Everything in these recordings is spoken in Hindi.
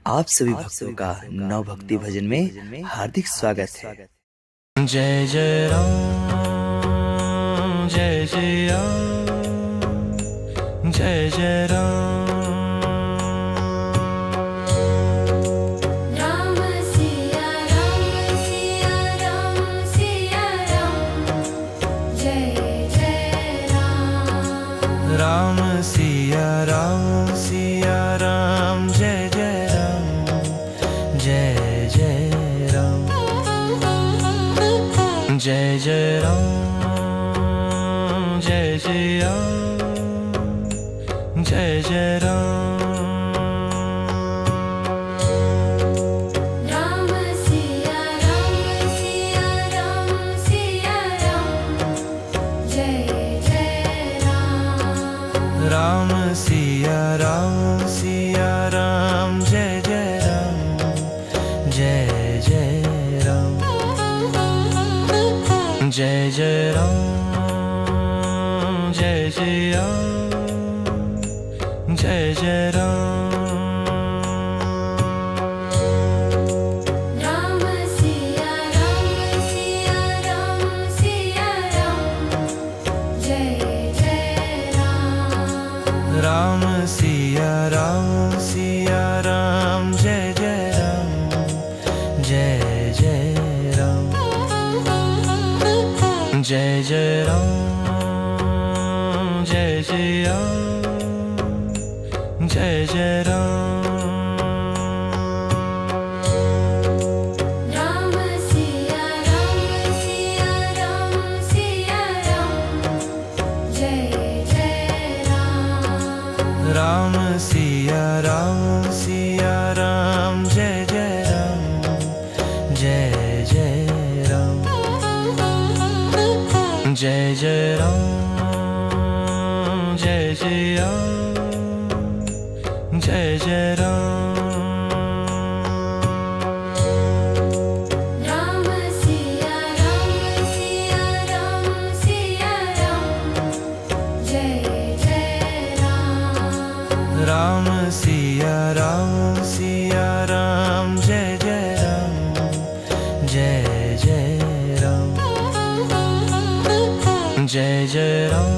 आप सभी भक्तों का नव भक्ति भजन में हार्दिक स्वागत है। जय जय राम जय जय राम जय जय राम राम सिया राम सिया राम सिया राम जय जय राम राम सिया राम सिया राम जय जय राम जय जय राम जय जय राम जय जय राम जय जय राम राम सिया राम सिया राम जय जय राम राम सिया राम जय जय राम जय जय राम जय जय राम जय जय राम जय जय राम राम सिया राम सिया राम जय जय राम राम सिया राम जय जय राम जय जय राम जय जय राम जय जय राम जय जय राम राम सिया राम सिया राम जय जय राम राम सिया राम जय जय राम जय जय राम जय जय राम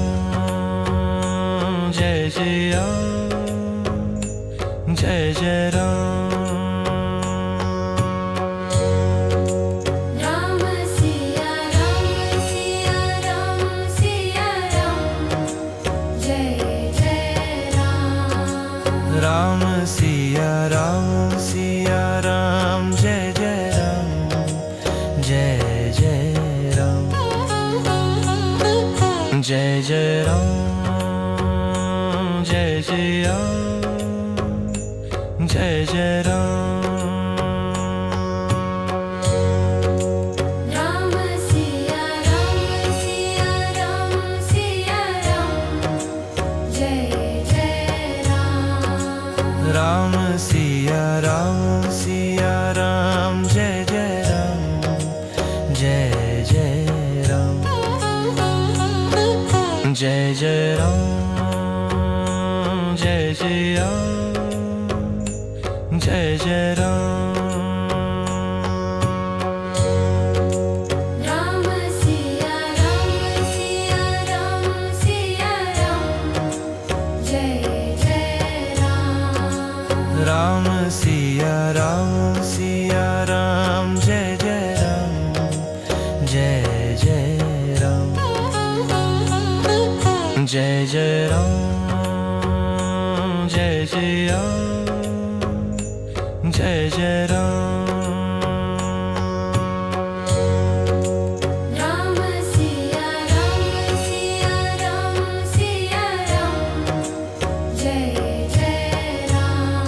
जय जय राम जय जय राम राम सिया राम सिया राम जय जय राम राम सिया राम जय जय राम जय जय राम जय जय राम जय जय राम जय जय राम राम सिया राम सिया राम जय जय राम राम सिया राम जय जय राम जय जय राम जय जय राम जय जय राम जय जय राम राम सिया राम सिया राम जय जय राम राम सिया राम जय जय राम जय जय राम जय जय राम जय जय राम जय जय राम राम सिया राम सिया राम जय जय राम राम सिया राम जय जय राम जय जय राम जय जय राम जय जय राम जय जय राम राम सिया राम सिया राम जय जय राम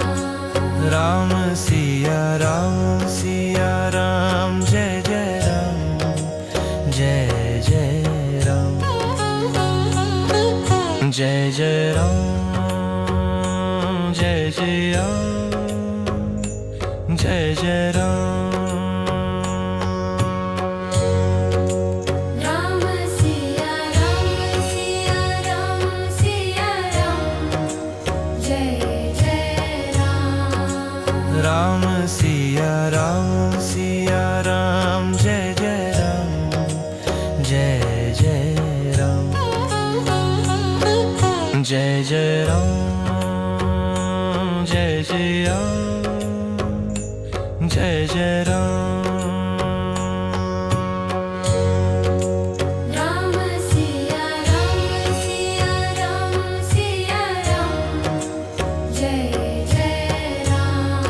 राम सिया राम जय जय राम जय जय राम जय जय राम जय जय राम जय जय राम राम सिया राम सिया राम जय जय राम राम सिया राम सिया राम जय जय राम जय जय राम जय जय राम जय जय राम जय जय राम राम सिया राम सिया राम सिया राम जय जय राम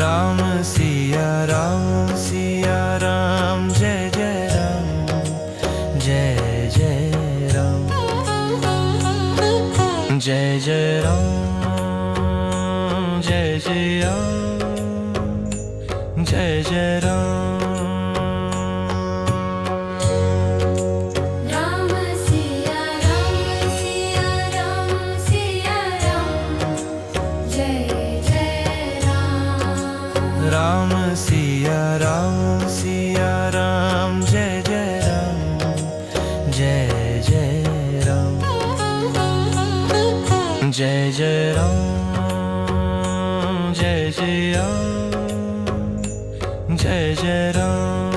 राम सिया राम सिया राम जय जय राम जय जय राम जय जय राम जय जय राम जय जय राम राम सिया राम सिया राम सिया राम जय जय राम राम सिया राम सिया राम जय जय राम जय जय राम जय जय राम जय जय राम जय जय राम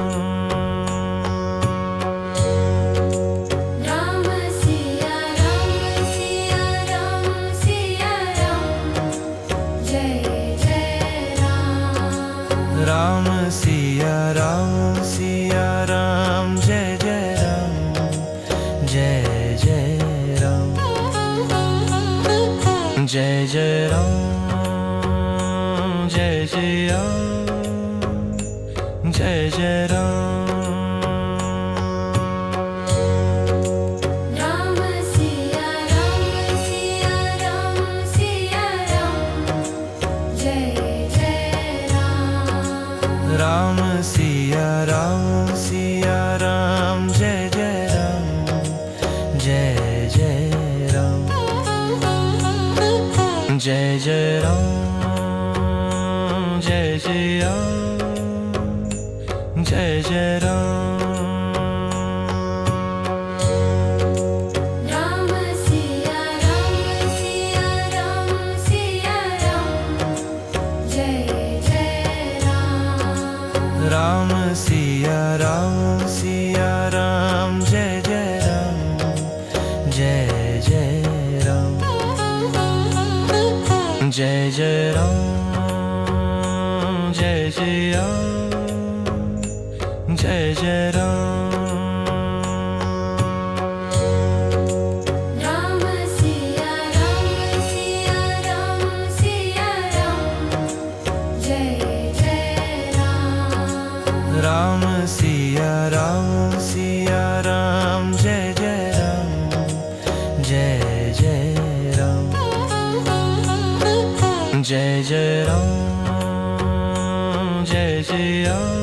राम सिया राम सिया राम सिया राम जय जय राम राम सिया राम सिया राम जय जय राम जय जय राम जय जय राम जय जय राम जय जय राम राम सिया राम सिया राम सिया राम जय जय राम राम सिया राम सिया राम जय जय राम जय जय राम जय जय राम जय जय राम जय जय राम राम सिया राम सिया राम सिया राम जय जय राम राम सिया राम सिया राम जय जय राम जय जय राम जय जय राम जय जय राम जय जय राम राम सिया राम सिया राम सिया राम जय जय राम राम सिया राम सिया राम जय जय राम जय जय राम जय जय राम जय जय राम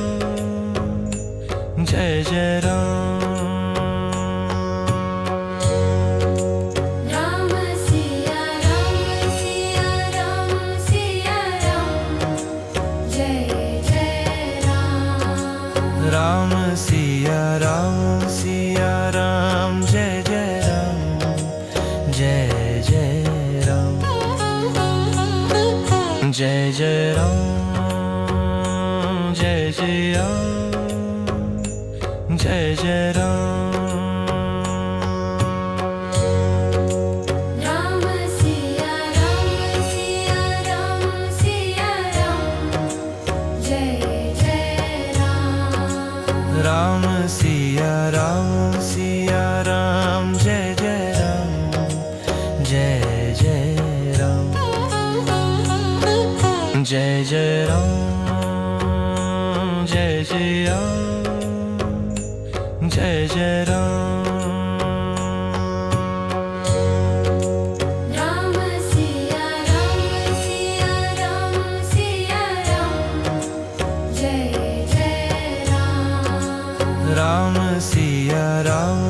जय जय राम राम सिया राम सिया राम सिया राम जय जय राम राम सिया राम सिया राम जय जय राम जय जय राम जय जय राम जय जय राम जय जय राम राम सिया राम सिया राम सिया राम जय जय राम राम सिया राम सिया राम जय जय राम जय जय राम जय जय राम जय जय राम जय जय राम राम सिया राम सिया राम सिया राम जय जय राम राम सिया राम